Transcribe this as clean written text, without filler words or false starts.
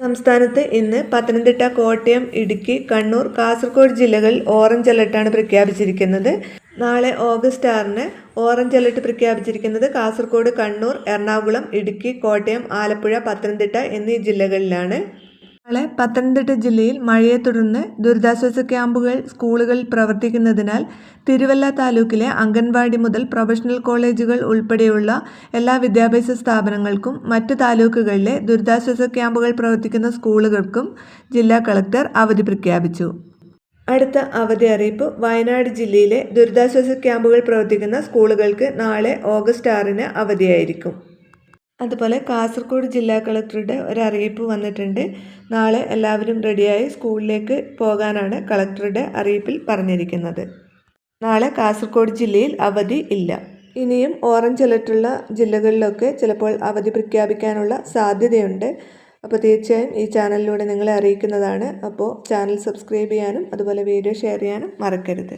സംസ്ഥാനത്ത് ഇന്ന് പത്തനംതിട്ട, കോട്ടയം, ഇടുക്കി, കണ്ണൂർ, കാസർഗോഡ് ജില്ലകളിൽ ഓറഞ്ച് അലർട്ടാണ് പ്രഖ്യാപിച്ചിരിക്കുന്നത്. നാളെ ഓഗസ്റ്റ് 6-ന് ഓറഞ്ച് അലർട്ട് പ്രഖ്യാപിച്ചിരിക്കുന്നത് കാസർഗോഡ്, കണ്ണൂർ, എറണാകുളം, ഇടുക്കി, കോട്ടയം, ആലപ്പുഴ, പത്തനംതിട്ട എന്നീ ജില്ലകളിലാണ്. നാളെ പത്തനംതിട്ട ജില്ലയിൽ മഴയെ തുടർന്ന് ദുരിതാശ്വാസ ക്യാമ്പുകൾ സ്കൂളുകളിൽ പ്രവർത്തിക്കുന്നതിനാൽ തിരുവല്ല താലൂക്കിലെ അംഗൻവാടി മുതൽ പ്രൊഫഷണൽ കോളേജുകൾ ഉൾപ്പെടെയുള്ള എല്ലാ വിദ്യാഭ്യാസ സ്ഥാപനങ്ങൾക്കും മറ്റു താലൂക്കുകളിലെ ദുരിതാശ്വാസ ക്യാമ്പുകൾ പ്രവർത്തിക്കുന്ന സ്കൂളുകൾക്കും ജില്ലാ കളക്ടർ അവധി പ്രഖ്യാപിച്ചു. അടുത്ത അവധി അറിയിപ്പ് വയനാട് ജില്ലയിലെ ദുരിതാശ്വാസ ക്യാമ്പുകൾ പ്രവർത്തിക്കുന്ന സ്കൂളുകൾക്ക് നാളെ ഓഗസ്റ്റ് 6-ന് അവധിയായിരിക്കും. അതുപോലെ കാസർഗോഡ് ജില്ലാ കളക്ടറുടെ ഒരു അറിയിപ്പ് വന്നിട്ടുണ്ട്. നാളെ എല്ലാവരും റെഡിയായി സ്കൂളിലേക്ക് പോകാനാണ് കളക്ടറുടെ അറിയിപ്പിൽ പറഞ്ഞിരിക്കുന്നത്. നാളെ കാസർഗോഡ് ജില്ലയിൽ അവധി ഇല്ല. ഇനിയും ഓറഞ്ച് അലർട്ടുള്ള ജില്ലകളിലൊക്കെ ചിലപ്പോൾ അവധി പ്രഖ്യാപിക്കാനുള്ള സാധ്യതയുണ്ട്. അപ്പോൾ തീർച്ചയായും ഈ ചാനലിലൂടെ നിങ്ങളെ അറിയിക്കുന്നതാണ്. അപ്പോൾ ചാനൽ സബ്സ്ക്രൈബ് ചെയ്യാനും അതുപോലെ വീഡിയോ ഷെയർ ചെയ്യാനും മറക്കരുത്.